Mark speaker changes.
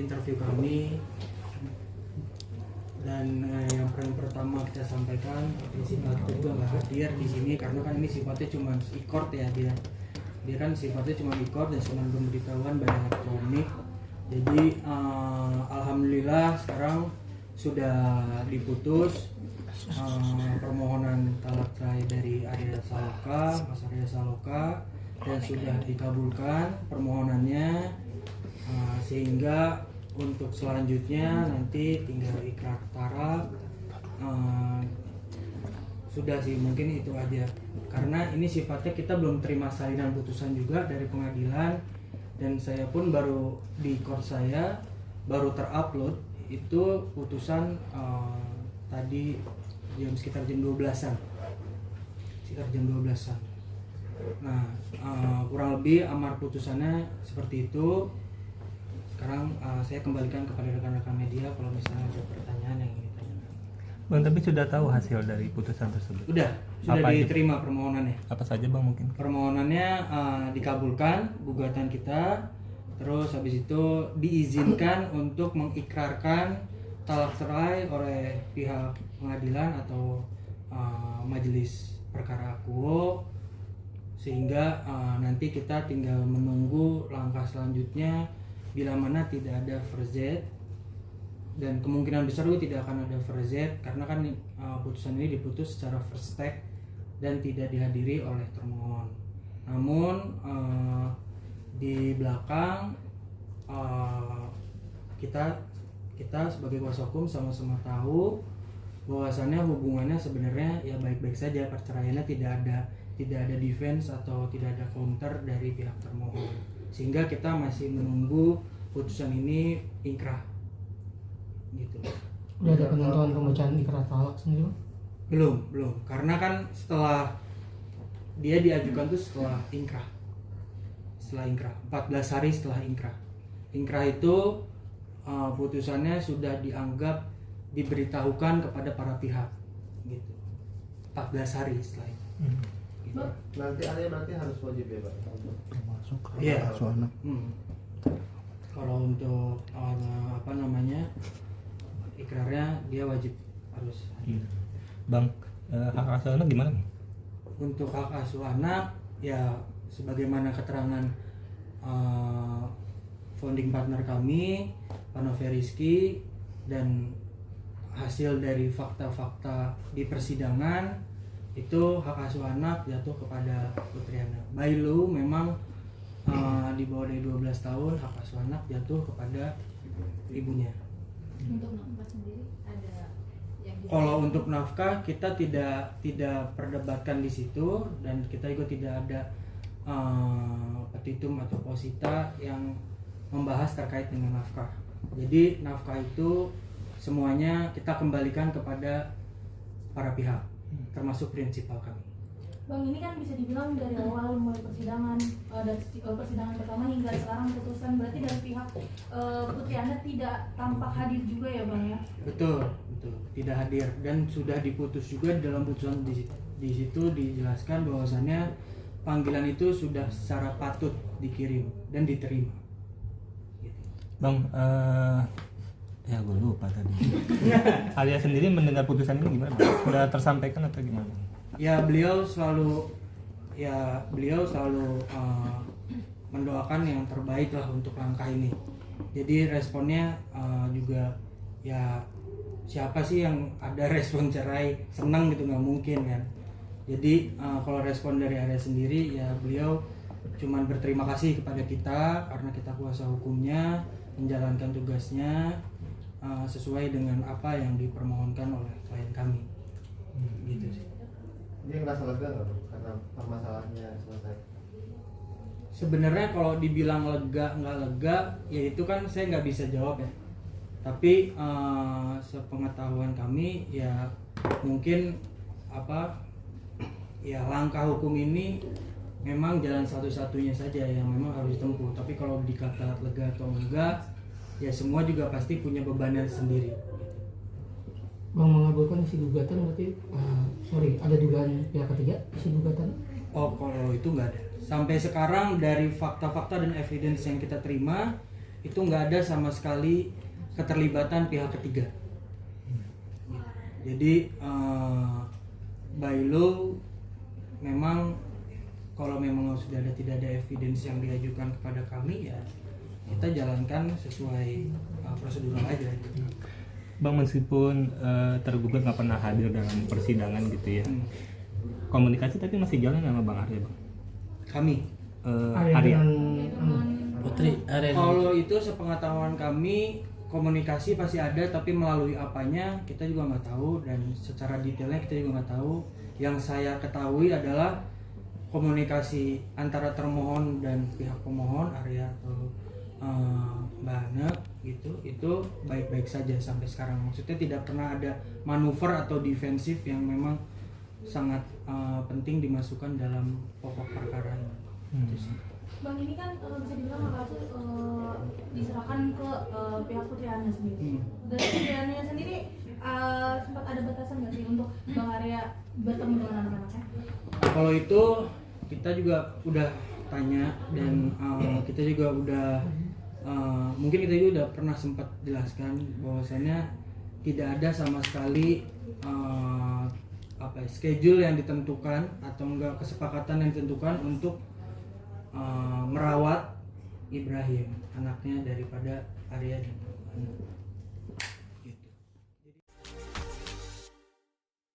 Speaker 1: interview kami. Dan yang paling pertama kita sampaikan, prinsipal kita juga nggak hadir di sini karena kan ini sifatnya cuma e-court ya, dia kan sifatnya cuma e-court dan cuma pemberitahuan by elektronik. Jadi alhamdulillah sekarang sudah diputus permohonan talak cerai dari Arya Saloka, Mas Arya Saloka, dan sudah dikabulkan permohonannya, sehingga untuk selanjutnya nanti tinggal ikrar talak. Sudah sih, mungkin itu aja karena ini sifatnya kita belum terima salinan putusan juga dari pengadilan, dan saya pun baru di court saya baru terupload itu putusan tadi sekitar jam 12-an. Nah, kurang lebih amar putusannya seperti itu. Sekarang saya kembalikan kepada rekan-rekan media kalau misalnya ada pertanyaan yang ingin ditanyakan.
Speaker 2: Bang, tapi sudah tahu hasil dari putusan tersebut?
Speaker 1: Sudah
Speaker 2: Apa
Speaker 1: diterima permohonannya.
Speaker 2: Apa saja Bang mungkin?
Speaker 1: Permohonannya dikabulkan gugatan kita, terus habis itu diizinkan untuk mengikrarkan talak cerai oleh pihak pengadilan atau majelis perkara akuo, sehingga nanti kita tinggal menunggu langkah selanjutnya bila mana tidak ada verzet, dan kemungkinan besar juga tidak akan ada verzet karena kan putusan ini diputus secara first take dan tidak dihadiri oleh termohon. Namun di belakang kita sebagai kuasa hukum sama-sama tahu bahwasannya hubungannya sebenarnya ya baik-baik saja, perceraiannya tidak ada defense atau tidak ada counter dari pihak termohon, sehingga kita masih menunggu putusan ini inkrah gitu.
Speaker 3: Udah ada penentuan pembacaan ikrar talak sendiri?
Speaker 1: Belum, karena kan setelah dia diajukan tuh setelah inkrah 14 hari setelah inkrah itu putusannya sudah dianggap diberitahukan kepada para pihak gitu 14 hari setelah itu. Gitu.
Speaker 4: Nanti Arya berarti harus wajib ya Pak?
Speaker 5: Masuk
Speaker 1: Iya.
Speaker 5: anak.
Speaker 1: Kalau untuk ikrarnya dia wajib harus hadir.
Speaker 2: Bang, hak asuh anak gimana?
Speaker 1: Untuk hak asuh anak ya sebagaimana keterangan founding partner kami Pak Noveriski, dan hasil dari fakta-fakta di persidangan itu hak asuh anak jatuh kepada Putriana. By law memang di bawah dari 12 tahun hak asuh anak jatuh kepada ibunya.
Speaker 6: Untuk nafkah sendiri ada yang
Speaker 1: Kalau untuk nafkah kita tidak perdebatkan di situ, dan kita juga tidak ada petitum atau posita yang membahas terkait dengan nafkah. Jadi nafkah itu semuanya kita kembalikan kepada para pihak, termasuk prinsipal kami.
Speaker 6: Bang, ini kan bisa dibilang dari awal mulai persidangan, dari persidangan pertama hingga sekarang putusan, berarti dari pihak Putri Anda tidak tampak hadir juga ya Bang ya?
Speaker 1: Betul, tidak hadir, dan sudah diputus juga di dalam putusan di situ dijelaskan bahwasannya panggilan itu sudah secara patut dikirim dan diterima. Gitu.
Speaker 2: Bang, ya gue lupa tadi. Arya sendiri mendengar putusan ini gimana? Sudah tersampaikan atau gimana?
Speaker 1: Ya beliau selalu mendoakan yang terbaik lah untuk langkah ini. Jadi responnya juga ya siapa sih yang ada respon cerai senang gitu, nggak mungkin kan. Jadi kalau respon dari Arya sendiri ya beliau cuman berterima kasih kepada kita karena kita kuasa hukumnya menjalankan tugasnya sesuai dengan apa yang dipermohonkan oleh klien kami. Gitu sih.
Speaker 4: Dia ngerasa lega nggak Bang? Karena permasalahannya selesai?
Speaker 1: Sebenarnya kalau dibilang lega nggak lega, ya itu kan saya nggak bisa jawab ya. Tapi sepengetahuan kami ya mungkin ya langkah hukum ini memang jalan satu-satunya saja yang memang harus ditempuh. Tapi kalau dikata lega atau enggak, ya semua juga pasti punya bebannya sendiri.
Speaker 3: Bang, mengabulkan isi gugatan berarti ada dugaan pihak ketiga isi gugatan?
Speaker 1: Oh, kalau itu nggak ada. Sampai sekarang dari fakta-fakta dan evidence yang kita terima itu nggak ada sama sekali keterlibatan pihak ketiga. Jadi by law memang kalau memang sudah tidak ada evidence yang diajukan kepada kami, ya kita jalankan sesuai prosedural aja gitu.
Speaker 2: Bang, meskipun tergugat nggak pernah hadir dalam persidangan gitu ya, komunikasi tapi masih jalan sama Bang Arya, Bang?
Speaker 1: Kami
Speaker 2: Arya.
Speaker 3: Putri Arya.
Speaker 1: kalau itu sepengetahuan kami komunikasi pasti ada, tapi melalui apanya kita juga nggak tahu, dan secara detailnya kita juga nggak tahu. Yang saya ketahui adalah komunikasi antara termohon dan pihak pemohon Arya atau Mbak Ana gitu, itu baik-baik saja sampai sekarang. Maksudnya tidak pernah ada manuver atau defensif yang memang sangat penting dimasukkan dalam pokok perkara ini. Itu sih.
Speaker 6: Bang, ini kan bisa dibilang kasus diserahkan ke pihak Putri Ana sendiri. Dari Putri Ana sendiri sempat ada batasan nggak sih untuk Bang Arya bertemu dengan anak-anaknya?
Speaker 1: Kalau itu kita juga udah tanya, dan kita juga udah mungkin kita juga udah pernah sempat jelaskan bahwasannya tidak ada sama sekali schedule yang ditentukan atau enggak kesepakatan yang ditentukan untuk merawat Ibrahim, anaknya daripada Arya dan Ana.